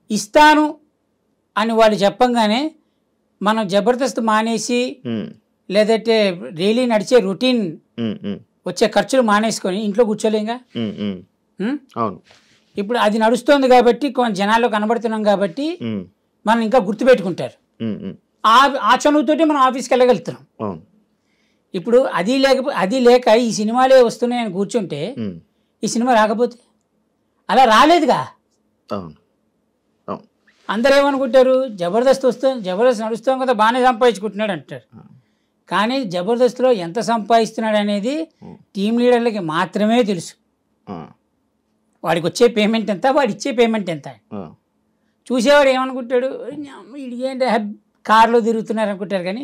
ఇస్తాను అని వాళ్ళు చెప్పంగానే మనం జబర్దస్త్ మానేసి లేదంటే డైలీ నడిచే రొటీన్ వచ్చే ఖర్చులు మానేసుకొని ఇంట్లో కూర్చోలేంగా. ఇప్పుడు అది నడుస్తోంది కాబట్టి కొంచెం జనాల్లో కనబడుతున్నాం కాబట్టి మనం ఇంకా గుర్తుపెట్టుకుంటారు. ఆ చనువుతోటి మనం ఆఫీస్కి వెళ్ళగలుగుతున్నాం. ఇప్పుడు అది లేక ఈ సినిమాలే వస్తున్నాయని కూర్చుంటే ఈ సినిమా రాకపోతే అలా రాలేదుగా. అందరూ ఏమనుకుంటారు, జబర్దస్త్ నడుస్తాం కదా బాగానే సంపాదించుకుంటున్నాడు అంటారు. కానీ జబర్దస్త్లో ఎంత సంపాదిస్తున్నాడు అనేది టీం లీడర్లకి మాత్రమే తెలుసు. వాడికి వచ్చే పేమెంట్ ఎంత, వాడు ఇచ్చే పేమెంట్ ఎంత. చూసేవాడు ఏమనుకుంటాడు, ఏంటి కారులో తిరుగుతున్నారు అనుకుంటారు. కానీ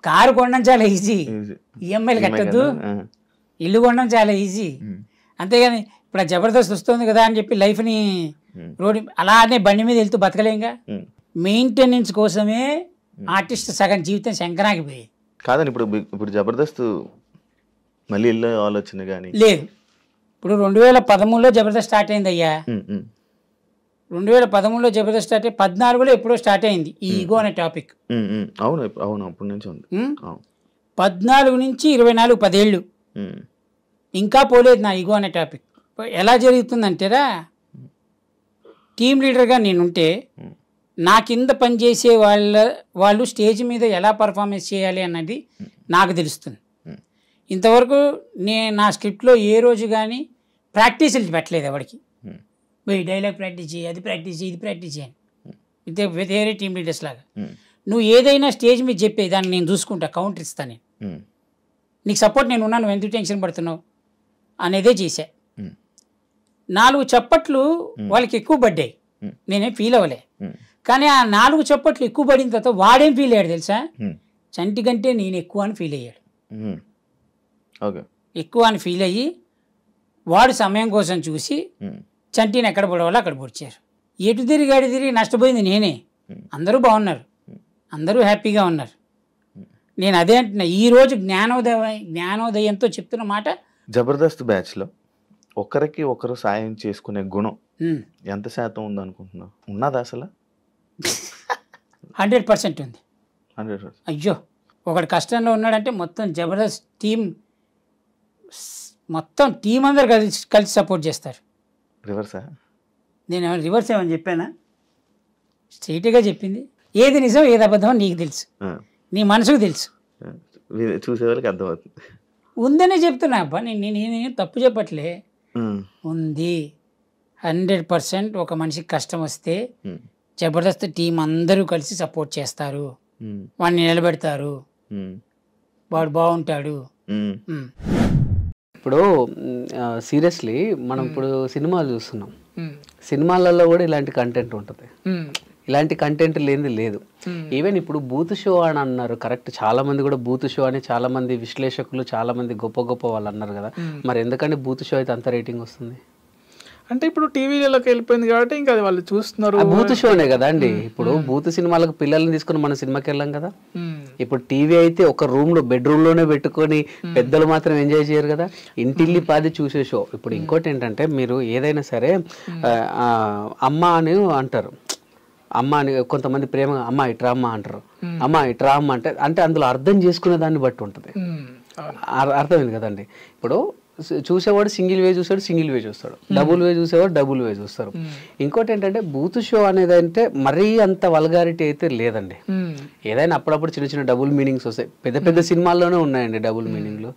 కారు కొనడం చాలా ఈజీ, ఈఎంఐలు కట్టద్దు. ఇల్లు కొనడం చాలా ఈజీ. అంతేగాని ఇప్పుడు ఆ జబర్దస్త్ వస్తుంది కదా అని చెప్పి లైఫ్ని రోడ్డు అలానే బండి మీద వెళ్తూ బతకలేంగా. మెయింటెనెన్స్ కోసమే ఆర్టిస్ట్ సగం జీవితం శంకరాగిపోయేది కాదని. ఇప్పుడు జబర్దస్త్ మళ్ళీ ఇల్లు ఆలోచన కానీ లేదు. ఇప్పుడు 2013లో జబర్దస్త్ స్టార్ట్ అయింది అయ్యా. 2013లో జబర్దస్త్ స్టార్ట్ అయ్యి 14లో ఎప్పుడో స్టార్ట్ అయింది ఈ ఈగో అనే టాపిక్. అవును అప్పటి నుంచి ఉంది. 14 నుంచి 24 10 ఏళ్ళు ఇంకా పోలేదు నా ఈగో అనే టాపిక్. ఎలా జరుగుతుందంటేరా, టీం లీడర్గా నేనుంటే నా కింద పనిచేసే వాళ్ళు స్టేజ్ మీద ఎలా పర్ఫార్మెన్స్ చేయాలి అన్నది నాకు తెలుస్తుంది. ఇంతవరకు నా స్క్రిప్ట్లో ఏ రోజు కానీ ప్రాక్టీసులు పెట్టలేదు ఎవరికి. డైలాగ్ ప్రాక్టీస్ చేయి, అది ప్రాక్టీస్ చేయి, ఇది ప్రాక్టీస్ చేయని వేరే టీం లీడర్స్ లాగా. నువ్వు ఏదైనా స్టేజ్ మీద చెప్పే దాన్ని నేను చూసుకుంటా, కౌంటర్ ఇస్తాను నేను, నీకు సపోర్ట్ నేను ఉన్నాను, నువ్వు ఎందుకు టెన్షన్ పడుతున్నావు అనేదే చేశా. 4 చప్పట్లు వాళ్ళకి ఎక్కువ పడ్డాయి, నేనేం ఫీల్ అవ్వలే. కానీ ఆ 4 చప్పట్లు ఎక్కువ పడిన తర్వాత వాడేం ఫీల్ అయ్యాడు తెలుసా, చంటి కంటే నేను ఎక్కువ అని ఫీల్ అయ్యాడు. ఎక్కువ అని ఫీల్ అయ్యి వాడు సమయం కోసం చూసి చంటిని ఎక్కడ పడవాలో అక్కడ పొడిచారు. ఎటు తిరిగి నష్టపోయింది నేనే. అందరూ బాగున్నారు, అందరూ హ్యాపీగా ఉన్నారు. నేను అదే అంటున్నా, ఈరోజు జ్ఞానోదయంతో చెప్తున్న మాట. జబర్దస్త్ బ్యాచ్లో ఒకరికి ఒకరు సాయం చేసుకునే గుణం ఎంత శాతం ఉందనుకుంటున్నావు? ఉన్నదా అసలు? 100% ఉంది. 100%. అయ్యో, ఒకటి కష్టంలో ఉన్నాడంటే మొత్తం జబర్దస్త్ టీం అందరు కలిసి సపోర్ట్ చేస్తారు. రివర్సా? నేను రివర్స్ ఏమని చెప్పానా? స్ట్రైట్గా చెప్పింది. ఏది నిజం ఏది అబద్ధం నీకు తెలుసు, నీ మనసుకు తెలుసు, చూసేవాళ్ళకి అర్థమవుతుంది. ఉందనే చెప్తున్నా అబ్బా, నేను తప్పు చెప్పట్లే. ఉంది 100%. ఒక మనిషికి కష్టం వస్తే జబర్దస్త్ టీం అందరూ కలిసి సపోర్ట్ చేస్తారు, వాడిని నిలబెడతారు, వాడు బాగుంటాడు. ఇప్పుడు సీరియస్లీ మనం ఇప్పుడు సినిమాలు చూస్తున్నాం, సినిమాలలో కూడా ఇలాంటి కంటెంట్ ఉంటుంది. ఇలాంటి కంటెంట్ లేనిది లేదు. ఈవెన్ ఇప్పుడు బూత్ షో అని అన్నారు, కరెక్ట్. చాలా మంది కూడా బూత్ షో అని చాలా మంది విశ్లేషకులు, చాలా మంది గొప్ప వాళ్ళు అన్నారు కదా. మరి ఎందుకంటే బూత్ షో అయితే అంత రేటింగ్ వస్తుంది అంటే ఇప్పుడు టీవీలోకి వెళ్ళిపోయింది కాబట్టి ఇంకా వాళ్ళు చూస్తున్నారు. బూత్ షోనే కదా అండి. ఇప్పుడు బూత్ సినిమాలకు పిల్లల్ని తీసుకుని మనం సినిమాకి వెళ్ళాం కదా. ఇప్పుడు టీవీ అయితే ఒక రూమ్ లో బెడ్రూమ్ లోనే పెట్టుకొని పెద్దలు మాత్రం ఎంజాయ్ చేయరు కదా, ఇంటిల్లి పాది చూసే షో. ఇప్పుడు ఇంకోటి ఏంటంటే, మీరు ఏదైనా సరే అమ్మ అని అంటారు, అమ్మ అని కొంతమంది ప్రేమగా అమ్మ ఇట్రా అమ్మ అంటారు. అమ్మ ఇట్రా అమ్మ అంటే అందులో అర్థం చేసుకునే దాన్ని బట్టి ఉంటుంది. అర్థమైంది కదండి. ఇప్పుడు చూసేవాడు సింగిల్ వే చూస్తాడు, సింగిల్ వే చూస్తాడు, డబుల్ వే చూసేవాడు డబుల్ వే చూస్తారు. ఇంకోటి ఏంటంటే, బూత్ షో అనేది అంటే మరీ అంత వల్గారిటీ అయితే లేదండి. ఏదైనా అప్పుడప్పుడు చిన్న చిన్న డబుల్ మీనింగ్స్ వస్తాయి. పెద్ద సినిమాల్లోనే ఉన్నాయండి డబుల్ మీనింగ్లు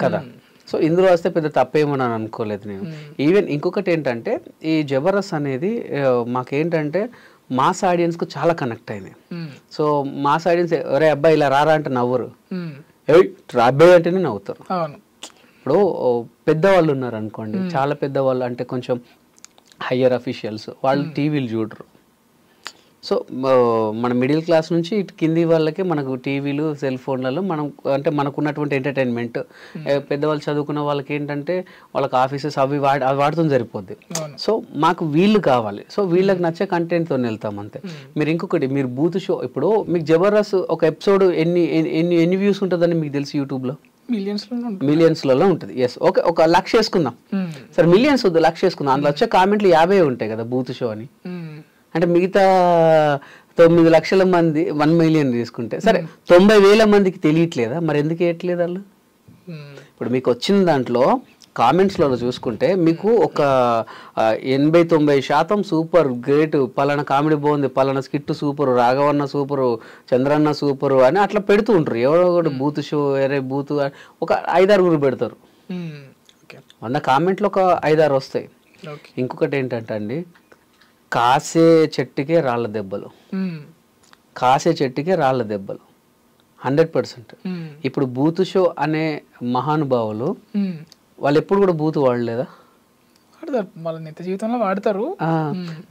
కదా. సో ఇందులో వస్తే పెద్ద తప్పేమో అని అనుకోలేదు నేను. ఈవెన్ ఇంకొకటి ఏంటంటే, ఈ జబర్దస్త్ అనేది మాకేంటంటే మాస్ ఆడియన్స్కు చాలా కనెక్ట్ అయింది. సో మాస్ ఆడియన్స్ ఒరే అబ్బాయి ఇలా రారా అంటే నవ్వరు, అబ్బాయి అంటేనే నవ్వుతారు. ఇప్పుడు పెద్దవాళ్ళు ఉన్నారు అనుకోండి, చాలా పెద్దవాళ్ళు అంటే కొంచెం హయ్యర్ అఫీషియల్స్, వాళ్ళు టీవీలు చూడరు. సో మన మిడిల్ క్లాస్ నుంచి ఇటు కింది వాళ్ళకి మనకు టీవీలు, సెల్ ఫోన్లలో మనం అంటే మనకు ఉన్నటువంటి ఎంటర్టైన్మెంట్. పెద్దవాళ్ళు చదువుకున్న వాళ్ళకి ఏంటంటే వాళ్ళకి ఆఫీసెస్ అవి వాడుతుంది సరిపోద్ది. సో మాకు వీళ్ళు కావాలి, సో వీళ్ళకి నచ్చే కంటెంట్తో వెళ్తాం అంతే. మీరు ఇంకొకటి, మీరు బూత్ షో ఇప్పుడు మీకు జబర్దస్త్ ఒక ఎపిసోడ్ ఎన్ని వ్యూస్ ఉంటుందని మీకు తెలుసు యూట్యూబ్లో? మిలియన్స్లలో ఉంటుంది. ఎస్, ఓకే, ఒక 1,00,000 వేసుకుందాం సరే, మిలియన్స్ వద్దు, 1,00,000 వేసుకుందాం. అందులో వచ్చే కామెంట్లు 50 ఉంటాయి కదా బూత్ షో అని. అంటే మిగతా 9 లక్షల మంది 1 మిలియన్ తీసుకుంటే సరే 90,000 మందికి తెలియట్లేదా? మరి ఎందుకు వేయట్లేదు వాళ్ళు? ఇప్పుడు మీకు వచ్చిన దాంట్లో కామెంట్స్లో చూసుకుంటే మీకు ఒక 80-90% సూపర్ గ్రేట్, పలానా కామెడీ బాగుంది, పలానా స్కిట్ సూపరు, రాఘవన్న సూపరు, చంద్రన్న సూపరు అని అట్లా పెడుతూ ఉంటారు. ఎవరో ఒకటి బూత్ షో, వేరే బూత్ ఒక 5-6 పెడతారు. 100 కామెంట్లు ఒక 5-6 వస్తాయి. ఇంకొకటి ఏంటంటే అండి, కాసే చెట్టుకే రాళ్ళ దెబ్బలు, కాసే చెట్టుకే రాళ్ళ దెబ్బలు 100%. ఇప్పుడు బూత్ షో అనే మహానుభావులు వాళ్ళు ఎప్పుడు కూడా బూత్ వాడలేదా? వాడతారు, వాళ్ళ నిత్య జీవితంలో వాడతారు.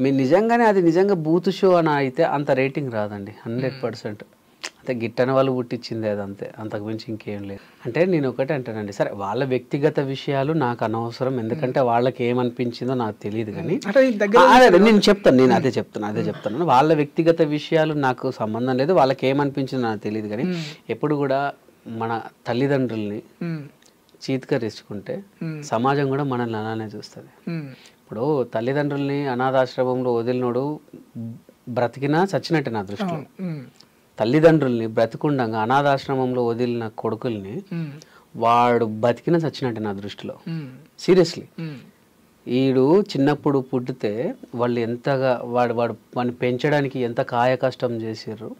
మీరు నిజంగానే అది నిజంగా బూత్ షో అని అయితే అంత రేటింగ్ రాదండి 100%. అంటే గిట్టని వాళ్ళు పుట్టించింది అది అంతే, అంతకు మించి ఇంకేం లేదు. అంటే నేను ఒకటే అంటానండి, సరే వాళ్ళ వ్యక్తిగత విషయాలు నాకు అనవసరం, ఎందుకంటే వాళ్ళకి ఏమనిపించిందో నాకు తెలియదు. కానీ నేను చెప్తాను, నేను అదే చెప్తున్నాను, వాళ్ళ వ్యక్తిగత విషయాలు నాకు సంబంధం లేదు, వాళ్ళకి ఏమనిపించిందో నాకు తెలియదు. కానీ ఎప్పుడు కూడా మన తల్లిదండ్రుల్ని చీత్కరించుకుంటే సమాజం కూడా మనల్ని అలానే చూస్తుంది. ఇప్పుడు తల్లిదండ్రుల్ని అనాథాశ్రమంలో వదిలినోడు బ్రతికినా చచ్చినట్టే నా దృష్టిలో. తల్లిదండ్రుల్ని బ్రతికుండగా అనాథాశ్రమంలో వదిలిన కొడుకుల్ని వాడు బతికినా చచ్చినట్టే నా దృష్టిలో. సీరియస్లీ, వీడు చిన్నప్పుడు పుట్టితే వాళ్ళు ఎంతగా వాడిని పెంచడానికి ఎంత కాయ కష్టం చేసారు,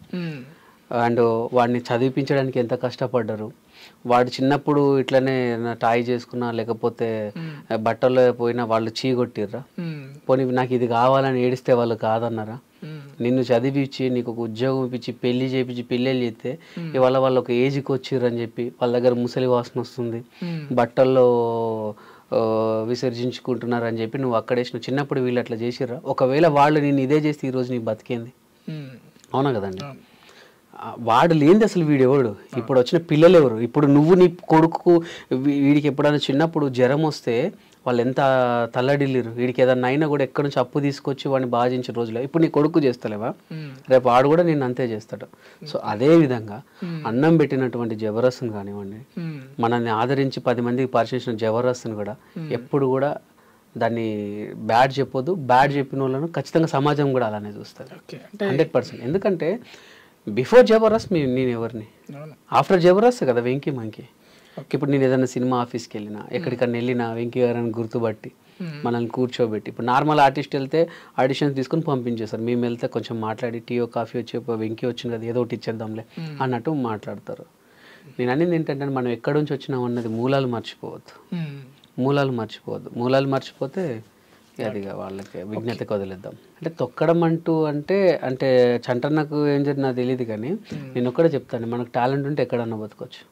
అండ్ వాడిని చదివించడానికి ఎంత కష్టపడ్డారు. వాడు చిన్నప్పుడు ఇట్లనే టాయ్ చేసుకున్నా లేకపోతే బట్టల్లో పోయినా వాళ్ళు చీగొట్టిర్రా? పోనీ నాకు ఇది కావాలని ఏడిస్తే వాళ్ళు కాదన్నారా? నిన్ను చదివించి నీకు ఒక ఉద్యోగం ఇప్పించి పెళ్లి చేయించి పెళ్ళిళ్ళు చేస్తే ఇవాళ వాళ్ళు ఒక ఏజ్కి వచ్చిర్రు అని చెప్పి వాళ్ళ దగ్గర ముసలి వాసన వస్తుంది, బట్టల్లో విసర్జించుకుంటున్నారు అని చెప్పి నువ్వు అక్కడేసిన చిన్నప్పుడు వీళ్ళు అట్లా చేసిర్రా? ఒకవేళ వాళ్ళు నేను ఇదే చేస్తే ఈరోజు నీ బతికేంది? అవునా కదండి? వాడు లేనిది అసలు వీడెవడు? ఇప్పుడు వచ్చిన పిల్లలు ఎవరు? ఇప్పుడు నువ్వు నీ కొడుకు వీడికి ఎప్పుడైనా చిన్నప్పుడు జ్వరం వస్తే వాళ్ళు ఎంత తల్లడిల్లిరు, వీడికి ఏదన్నా అయినా కూడా ఎక్కడి నుంచి అప్పు తీసుకొచ్చి వాడిని బాధించిన రోజులు. ఇప్పుడు నీ కొడుకు చేస్తలేవా? రేపు వాడు కూడా నేను అంతే చేస్తాడు. సో అదే విధంగా అన్నం పెట్టినటువంటి జబర్దస్త్ని కానివ్వండి, మనల్ని ఆదరించి 10 మందికి పరిచయించిన జబర్దస్త్ని కూడా ఎప్పుడు కూడా దాన్ని బ్యాడ్ చెప్పొద్దు. బ్యాడ్ చెప్పిన వాళ్ళను ఖచ్చితంగా సమాజం కూడా అలానే చూస్తుంది 100%. ఎందుకంటే బిఫోర్ జబర్దస్త్ నేను ఎవరిని, ఆఫ్టర్ జబర్దస్త్ కదా వెంకీ మంకీ. ఇప్పుడు నేను ఏదైనా సినిమా ఆఫీస్కి వెళ్ళినా, ఎక్కడికన్నా వెళ్ళినా వెంకీ గారిని గుర్తుపట్టి మనల్ని కూర్చోబెట్టి, ఇప్పుడు నార్మల్ ఆర్టిస్ట్ వెళ్తే ఆడిషన్స్ తీసుకుని పంపించేస్తారు, మేము వెళ్తే కొంచెం మాట్లాడి టీయో కాఫీ వచ్చి వెంకీ వచ్చింది కదా ఏదో ఒకటి ఇచ్చేద్దాంలే అన్నట్టు మాట్లాడతారు. నేను అనేది ఏంటంటే మనం ఎక్కడి నుంచి వచ్చినాం అన్నది మూలాలు మర్చిపోవద్దు. మూలాలు మర్చిపోతే అదిగా వాళ్ళకి విజ్ఞతకు వదిలేద్దాం. అంటే తొక్కడం అంటే చంటన్నకు ఏం జరిగినా తెలియదు, కానీ నేను ఒక్కడే చెప్తాను, మనకు టాలెంట్ ఉంటే ఎక్కడన్నా బతకొచ్చు.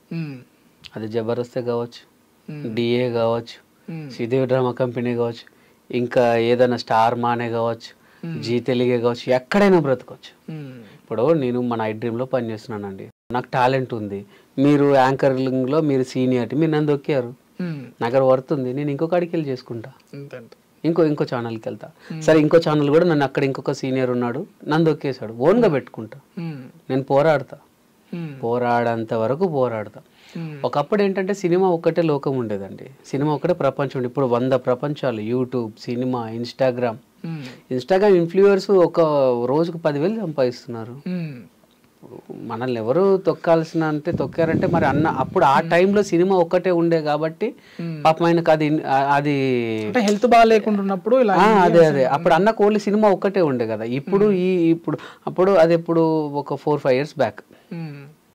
అది జబర్దస్తే కావచ్చు, డిఏ కావచ్చు, శ్రీదేవి డ్రామా కంపెనీ కావచ్చు, ఇంకా ఏదైనా స్టార్ మానే కావచ్చు, జీ తెలుగే కావచ్చు, ఎక్కడైనా బ్రతకొచ్చు. ఇప్పుడు నేను మన ఐ డ్రీమ్లో పనిచేస్తున్నానండి, నాకు టాలెంట్ ఉంది, మీరు యాంకరింగ్లో మీరు సీనియారిటీ, మీరు నన్ను దొక్కారు, నాకు వర్త్ ఉంది, నేను ఇంకొక అడికి వెళ్ళి చేసుకుంటా, ఇంకో ఛానల్కి వెళ్తా. సరే ఇంకో ఛానల్ కూడా నన్ను అక్కడ ఇంకొక సీనియర్ ఉన్నాడు నన్ను దొక్కేశాడు, ఓన్గా పెట్టుకుంటా, నేను పోరాడేంత వరకు పోరాడతా. ఒకప్పుడు ఏంటంటే సినిమా ఒక్కటే లోకం ఉండేదండి, సినిమా ఒక్కటే ప్రపంచం ఉండే. ఇప్పుడు 100 ప్రపంచాలు, యూట్యూబ్, సినిమా, ఇన్స్టాగ్రామ్ ఇన్ఫ్లుయర్స్ ఒక రోజుకు 10,000 సంపాదిస్తున్నారు. మనల్ని ఎవరు తొక్కాల్సిన అంటే తొక్కారంటే మరి అప్పుడు ఆ టైంలో సినిమా ఒక్కటే ఉండే కాబట్టి పాపం ఆయనకు అది హెల్త్ బాగా లేకుంటున్నప్పుడు అదే అప్పుడు అన్న ఓన్లీ సినిమా ఒక్కటే ఉండే కదా. ఇప్పుడు అప్పుడు అది ఎప్పుడు ఒక 4-5 years బ్యాక్